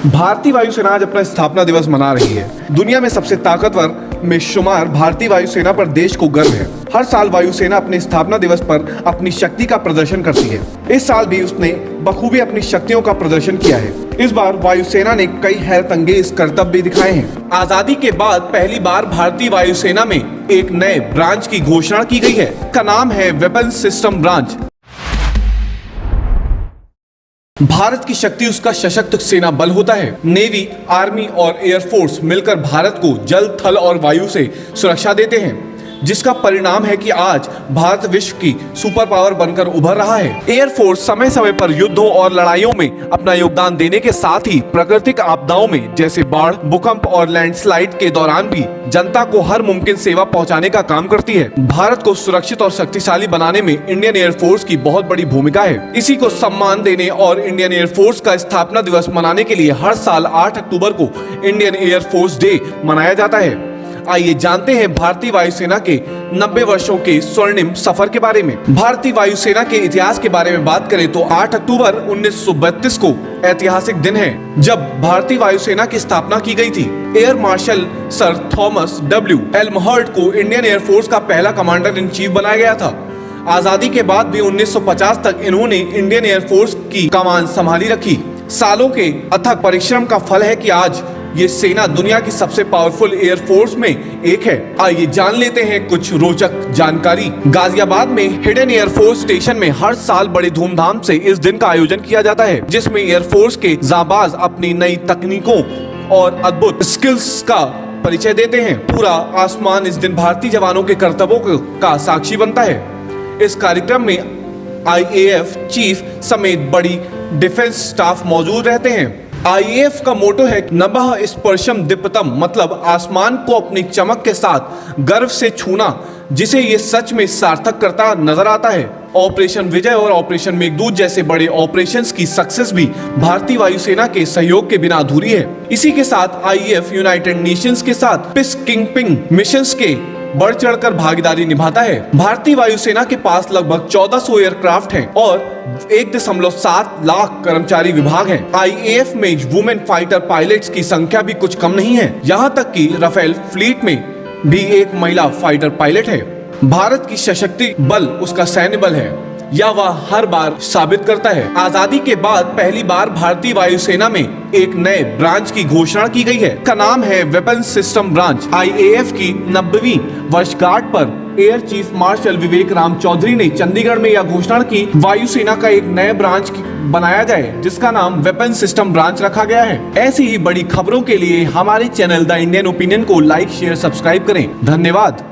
भारतीय वायुसेना आज अपना स्थापना दिवस मना रही है। दुनिया में सबसे ताकतवर में शुमार भारतीय वायुसेना पर देश को गर्व है। हर साल वायुसेना अपने स्थापना दिवस पर अपनी शक्ति का प्रदर्शन करती है। इस साल भी उसने बखूबी अपनी शक्तियों का प्रदर्शन किया है। इस बार वायुसेना ने कई हैरतअंगेज करतब भी दिखाए हैं। आजादी के बाद पहली बार भारतीय वायुसेना में एक नए ब्रांच की घोषणा की गई है। इसका नाम है वेपन सिस्टम ब्रांच। भारत की शक्ति उसका सशक्त सेना बल होता है। नेवी, आर्मी और एयरफोर्स मिलकर भारत को जल, थल और वायु से सुरक्षा देते हैं, जिसका परिणाम है कि आज भारत विश्व की सुपर पावर बनकर उभर रहा है। एयरफोर्स समय समय पर युद्धों और लड़ाइयों में अपना योगदान देने के साथ ही प्राकृतिक आपदाओं में जैसे बाढ़, भूकंप और लैंडस्लाइड के दौरान भी जनता को हर मुमकिन सेवा पहुंचाने का काम करती है। भारत को सुरक्षित और शक्तिशाली बनाने में इंडियन एयरफोर्स की बहुत बड़ी भूमिका है। इसी को सम्मान देने और इंडियन एयरफोर्स का स्थापना दिवस मनाने के लिए हर साल 8 अक्टूबर को इंडियन एयरफोर्स डे मनाया जाता है। आइए जानते हैं भारतीय वायुसेना के 90 वर्षों के स्वर्णिम सफर के बारे में। भारतीय वायुसेना के इतिहास के बारे में बात करें तो 8 अक्टूबर 1932 को ऐतिहासिक दिन है, जब भारतीय वायुसेना की स्थापना की गई थी। Air Marshal Sir Thomas W Elmhirst को इंडियन एयरफोर्स का पहला कमांडर इन चीफ बनाया गया था। आजादी के बाद भी 1950 तक इन्होंने इंडियन एयरफोर्स की कमान संभाली रखी। सालों के अथक परिश्रम का फल है कि आज ये सेना दुनिया की सबसे पावरफुल एयरफोर्स में एक है। आइए जान लेते हैं कुछ रोचक जानकारी। गाजियाबाद में हिडन एयरफोर्स स्टेशन में हर साल बड़े धूमधाम से इस दिन का आयोजन किया जाता है, जिसमें एयरफोर्स के जाबाज अपनी नई तकनीकों और अद्भुत स्किल्स का परिचय देते हैं। पूरा आसमान इस दिन भारतीय जवानों के कर्तव्यों का साक्षी बनता है। इस कार्यक्रम में IAF चीफ समेत बड़ी डिफेंस स्टाफ मौजूद रहते हैं। IAF का मोटो है नभः स्पर्शम दीप्तम, मतलब आसमान को अपनी चमक के साथ गर्व से छूना, जिसे ये सच में सार्थक करता नजर आता है। ऑपरेशन विजय और ऑपरेशन मेघदूत जैसे बड़े ऑपरेशंस की सक्सेस भी भारतीय वायुसेना के सहयोग के बिना अधूरी है। इसी के साथ IAF यूनाइटेड नेशंस के साथ पीस कीपिंग मिशंस के बढ़ चढ़कर भागीदारी निभाता है। भारतीय वायुसेना के पास लगभग 1400 एयरक्राफ्ट हैं और 1.7 लाख कर्मचारी विभाग हैं। IAF में वुमेन फाइटर पायलट्स की संख्या भी कुछ कम नहीं है। यहाँ तक कि राफेल फ्लीट में भी एक महिला फाइटर पायलट है। भारत की सशक्ति बल उसका सैन्य बल है, या वह हर बार साबित करता है। आजादी के बाद पहली बार भारतीय वायुसेना में एक नए ब्रांच की घोषणा की गई है। इसका नाम है वेपन सिस्टम ब्रांच। IAF की 90वीं वर्षगांठ पर एयर चीफ मार्शल विवेक राम चौधरी ने चंडीगढ़ में यह घोषणा की वायुसेना का एक नए ब्रांच बनाया जाए, जिसका नाम वेपन सिस्टम ब्रांच रखा गया है। ऐसी ही बड़ी खबरों के लिए हमारे चैनल द इंडियन ओपिनियन को लाइक, शेयर, सब्सक्राइब करें। धन्यवाद।